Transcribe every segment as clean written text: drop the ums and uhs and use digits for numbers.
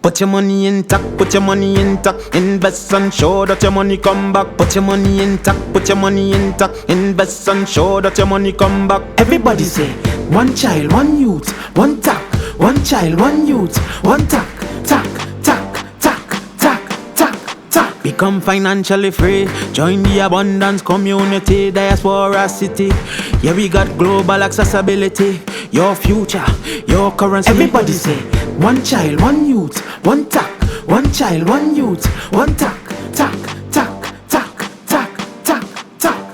Put your money intact, put your money intact. Invest and show that your money come back. Put your money intact, put your money intact. Invest and show that your money come back. Everybody say, one child, one youth, one tack. One child, one youth, one tack, tack, tack, tack, tack, tack, tack. Become financially free. Join the abundance community, diaspora city. Yeah, we got global accessibility. Your future, your currency. Everybody say, one child, one youth, one tack. One child, one youth, one tack, tack, tack, tack, tack, tack, tack.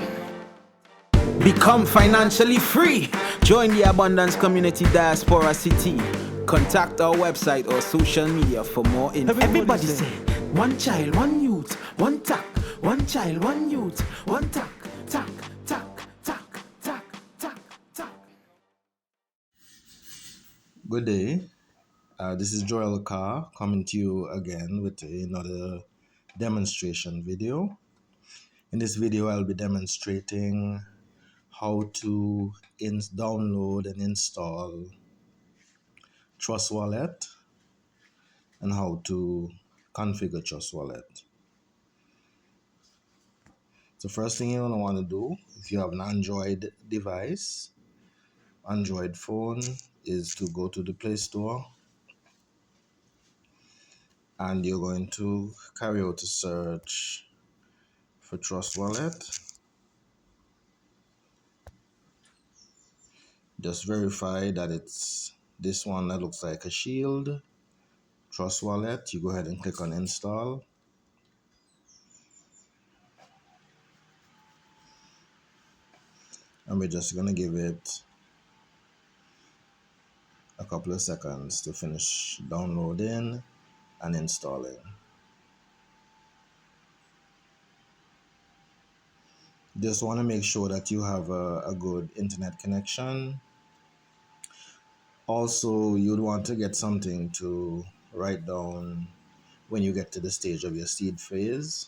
Become financially free. Join the Abundance Community Diaspora City. Contact our website or social media for more info. Everybody say, one child, one youth, one tack. One child, one youth, one tack, tack, tack, tack, tack, tack, tack. Good day. This is Joel Carr coming to you again with another demonstration video. In this video, I'll be demonstrating how to download and install Trust Wallet and how to configure Trust Wallet. So first thing you're going to want to do, if you have an Android device, Android phone, is to go to the Play Store and you're going to carry out a search for Trust Wallet. Just verify that it's this one that looks like a shield, Trust Wallet. You go ahead and click on install. And we're just going to give it a couple of seconds to finish downloading and installing. Just want to make sure that you have a good internet connection. Also, you'd want to get something to write down when you get to the stage of your seed phase.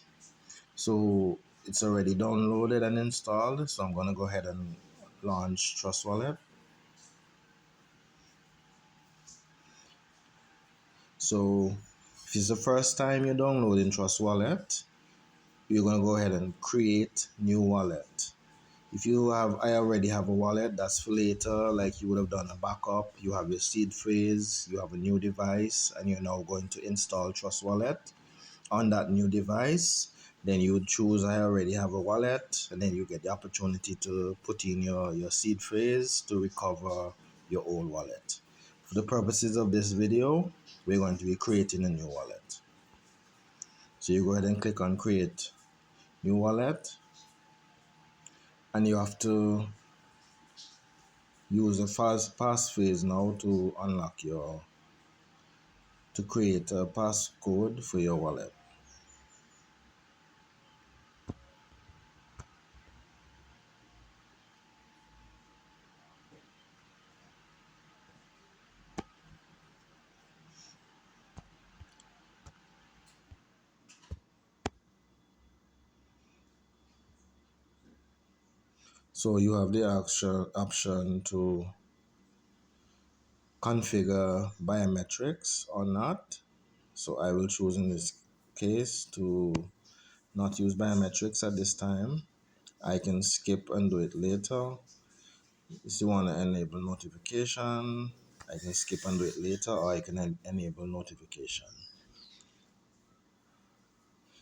So it's already downloaded and installed. So I'm going to go ahead and launch Trust Wallet. So if it's the first time you're downloading Trust Wallet, you're going to go ahead and create new wallet. If you have, I already have a wallet, that's for later, like you would have done a backup, you have your seed phrase, you have a new device, and you're now going to install Trust Wallet on that new device. Then you would choose, I already have a wallet, and then you get the opportunity to put in your seed phrase to recover your old wallet. For the purposes of this video, we're going to be creating a new wallet. So you go ahead and click on create new wallet, and you have to use a passphrase now to unlock to create a passcode for your wallet. So you have the option to configure biometrics or not. So I will choose in this case to not use biometrics at this time. I can skip and do it later. If you want to enable notification, I can skip and do it later, or I can enable notification.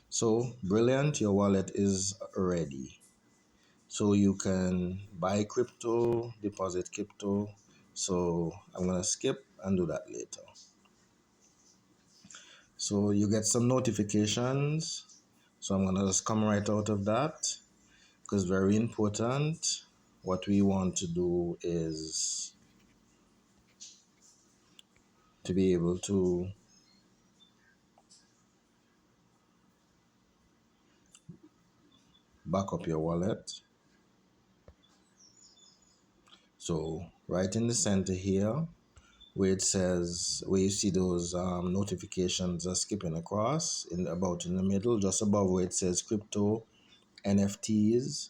So brilliant, your wallet is ready. So you can buy crypto, deposit crypto. So I'm going to skip and do that later. So you get some notifications. So I'm going to just come right out of that because very important. What we want to do is to be able to back up your wallet. So right in the center here, where it says, where you see those notifications are skipping across, about in the middle, just above where it says crypto NFTs.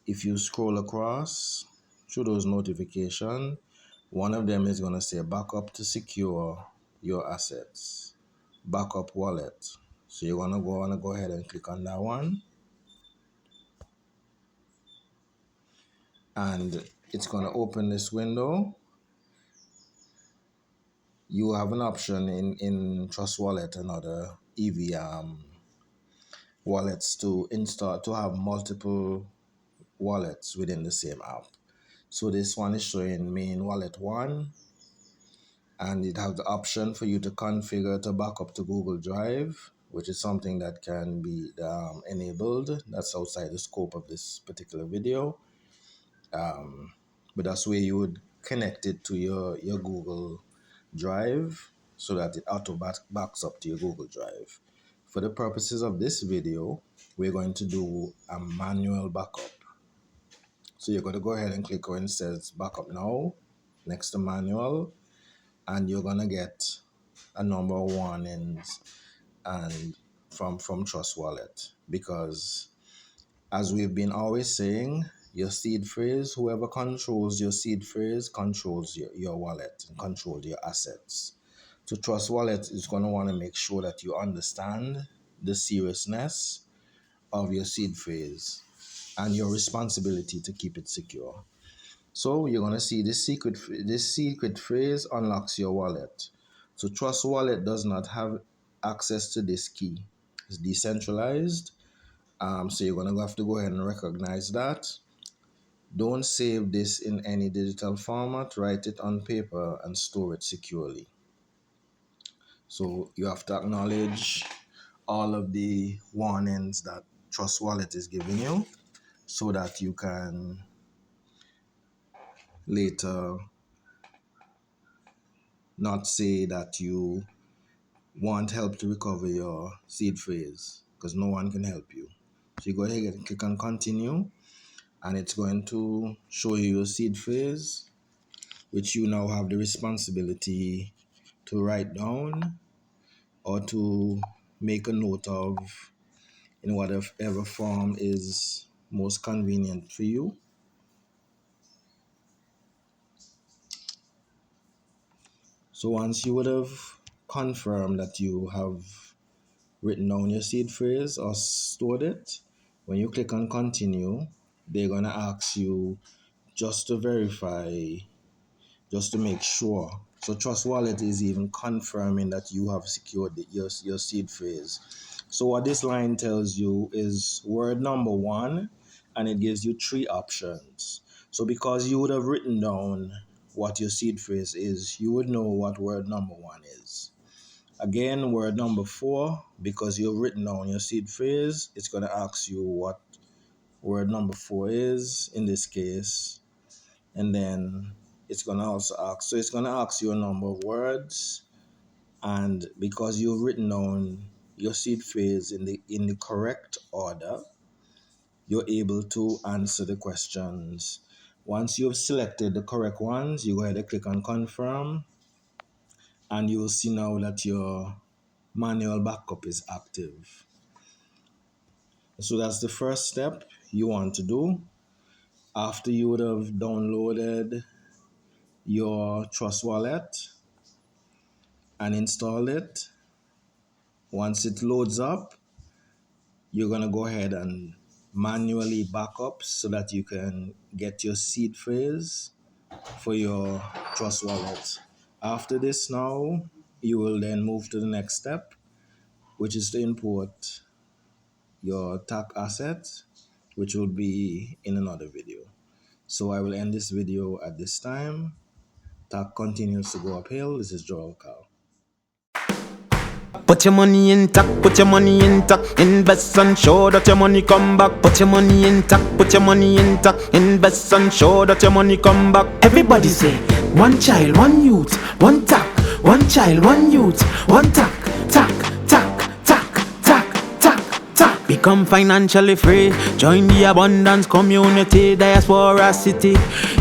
If you scroll across through those notifications, one of them is going to say backup to secure your assets. backup wallet. So you want to go ahead and click on that one, and it's going to open this window. You have an option in Trust Wallet and other EV wallets to have multiple wallets within the same app. So this one is showing main wallet 1, and it has the option for you to configure to backup to Google Drive, which is something that can be enabled. That's outside the scope of this particular video. But that's where you would connect it to your Google Drive so that it backs up to your Google Drive. For the purposes of this video, we're going to do a manual backup. So you're going to go ahead and click where it says backup now, next to manual, and you're going to get a number of warnings and from Trust Wallet, because as we've been always saying, your seed phrase, whoever controls your seed phrase controls your wallet and controls your assets. So Trust Wallet is going to want to make sure that you understand the seriousness of your seed phrase and your responsibility to keep it secure. So you're going to see this secret phrase unlocks your wallet. So Trust Wallet does not have access to this key. It's decentralized. So you're going to have to go ahead and recognize that. Don't save this in any digital format. Write it on paper and store it securely. So you have to acknowledge all of the warnings that Trust Wallet is giving you so that you can later not say that you want help to recover your seed phrase, because no one can help you. So you go ahead and click on continue, and it's going to show you your seed phrase, which you now have the responsibility to write down or to make a note of in whatever form is most convenient for you. So once you would have confirmed that you have written down your seed phrase or stored it, when you click on continue, they're going to ask you just to verify, just to make sure. So Trust Wallet is even confirming that you have secured your seed phrase. So what this line tells you is word number 1, and it gives you 3 options. So because you would have written down what your seed phrase is, you would know what word number 1 is. Again, word number 4, because you've written down your seed phrase, it's going to ask you what word number 4 is in this case. And then it's going to also ask, so it's going to ask you a number of words. And because you've written down your seed phrase in the correct order, you're able to answer the questions. Once you've selected the correct ones, you go ahead and click on confirm, and you will see now that your manual backup is active. So that's the first step you want to do. After you would have downloaded your Trust Wallet and installed it, once it loads up, you're going to go ahead and manually backup so that you can get your seed phrase for your Trust Wallet. After this now, you will then move to the next step, which is to import your TAC asset, which will be in another video. So I will end this video at this time. TAC continues to go uphill. This is Joel Cow. Put your money intact, put your money intact, invest and show that your money come back. Put your money intact, put your money intact, invest and show that your money come back. Everybody say, one child, one youth, one tack, one child, one youth, one tack, tack, tack, tack, tack, tack, tack. Become financially free, join the abundance community, diaspora city.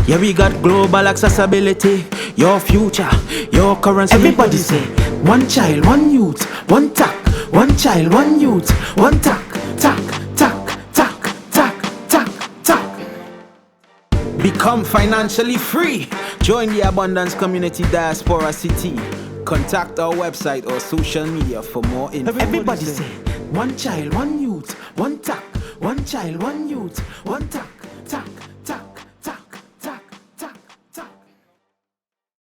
Yeah, we got global accessibility, your future, your currency. Everybody say, one child, one youth, one tack, one child, one youth, one tack, tack, tack, tack, tack, tack, tack. Become financially free. Join the abundance community, diaspora city. Contact our website or social media for more info. Everybody say, one child, one youth, one tack. One child, one youth, one tack, tack.